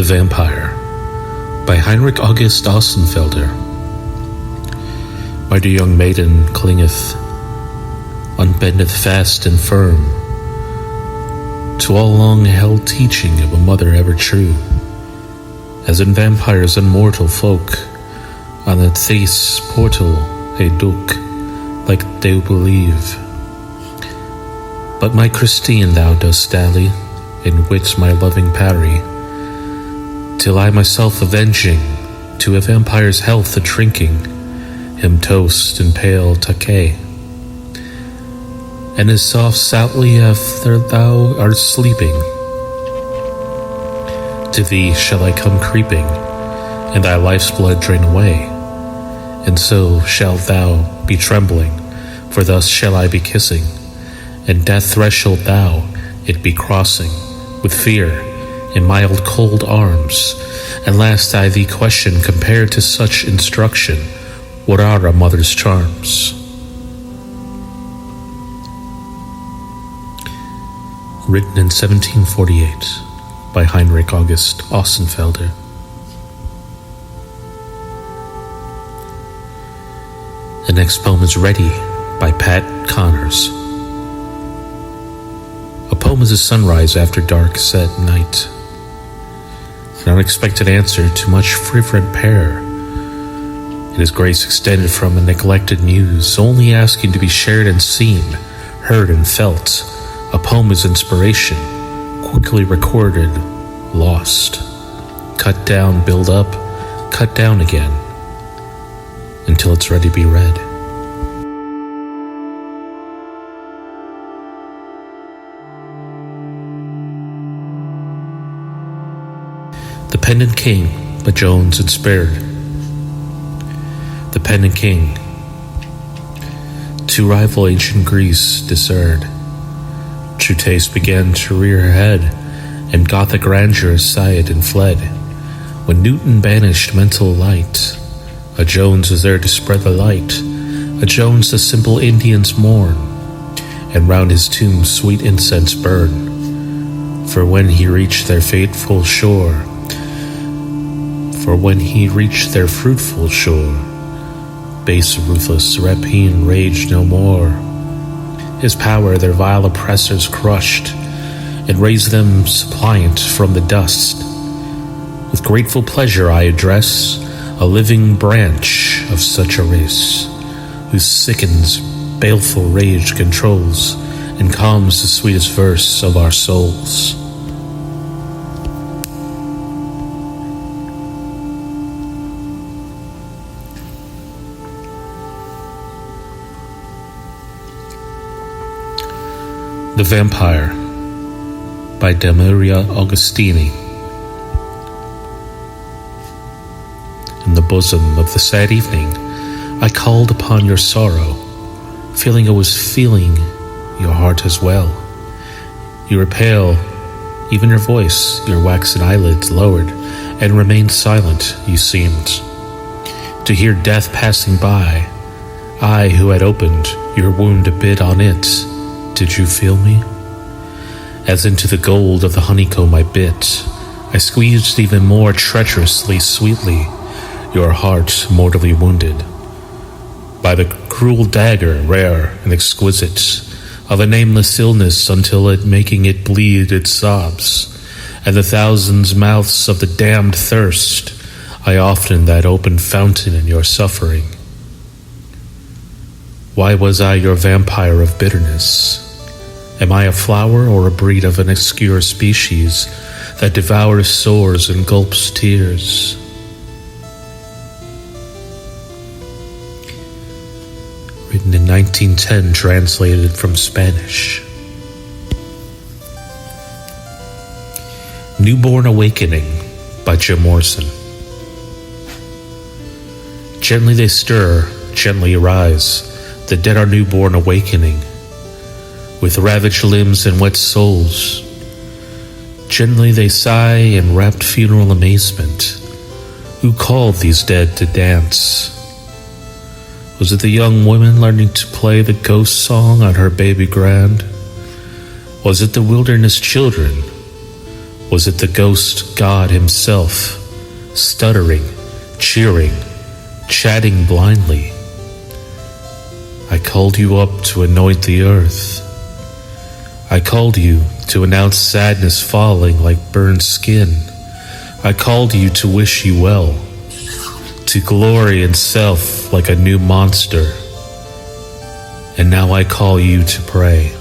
The Vampire by Heinrich August Ossenfelder. My dear young maiden clingeth, unbendeth fast and firm, to all long-held teaching of a mother ever true, as in vampires and mortal folk, on the Thais portal a duke, like they believe. But my Christine thou dost dally, in wit my loving parry, till I myself avenging, to a vampire's health a drinking, him toast in pale takay. And as soft soutly after thou art sleeping, to thee shall I come creeping, and thy life's blood drain away, and so shalt thou be trembling, for thus shall I be kissing, and death threshold thou it be crossing, with fear in mild cold arms, and last I thee question, compared to such instruction, what are a mother's charms? Written in 1748 by Heinrich August Ossenfelder. The next poem is Ready by Pat Connors. A poem is a sunrise after dark set night, an unexpected answer to much fervent prayer. It is grace extended from a neglected muse, only asking to be shared and seen, heard and felt. A poem is inspiration, quickly recorded, lost. Cut down, build up, cut down again, until it's ready to be read. The Penitent King by Jones Inspir'd. The Penitent King. To rival ancient Greece discerned, true taste began to rear her head, and Gothic grandeur sighed and fled. When Newton banished mental light, a Jones was there to spread the light, a Jones the simple Indians mourn, and round his tomb sweet incense burn. For when he reached their fruitful shore, base ruthless rapine raged no more. His power their vile oppressors crushed, and raised them suppliant from the dust. With grateful pleasure I address a living branch of such a race, whose sickens baleful rage controls, and calms the sweetest verse of our souls. The Vampire by Delmira Augustini. In the bosom of the sad evening, I called upon your sorrow, feeling I was feeling your heart as well. You were pale, even your voice, your waxen eyelids lowered, and remained silent, you seemed to hear death passing by. I who had opened your wound a bit on it, did you feel me? As into the gold of the honeycomb I bit, I squeezed even more treacherously, sweetly, your heart mortally wounded by the cruel dagger, rare and exquisite, of a nameless illness, until it making it bleed its sobs, and the thousands mouths of the damned thirst, I often that open fountain in your suffering. Why was I your vampire of bitterness? Am I a flower or a breed of an obscure species that devours sores and gulps tears? Written in 1910, translated from Spanish. Newborn Awakening by Morrison. Gently they stir, gently arise, the dead are newborn awakening, with ravaged limbs and wet souls. Gently they sigh in rapt funeral amazement. Who called these dead to dance? Was it the young woman learning to play the ghost song on her baby grand? Was it the wilderness children Was it the ghost God himself, stuttering, cheering, chatting blindly? I called you up to anoint the earth. I called you to announce sadness falling like burned skin. I called you to wish you well, to glory in self like a new monster. And now I call you to pray.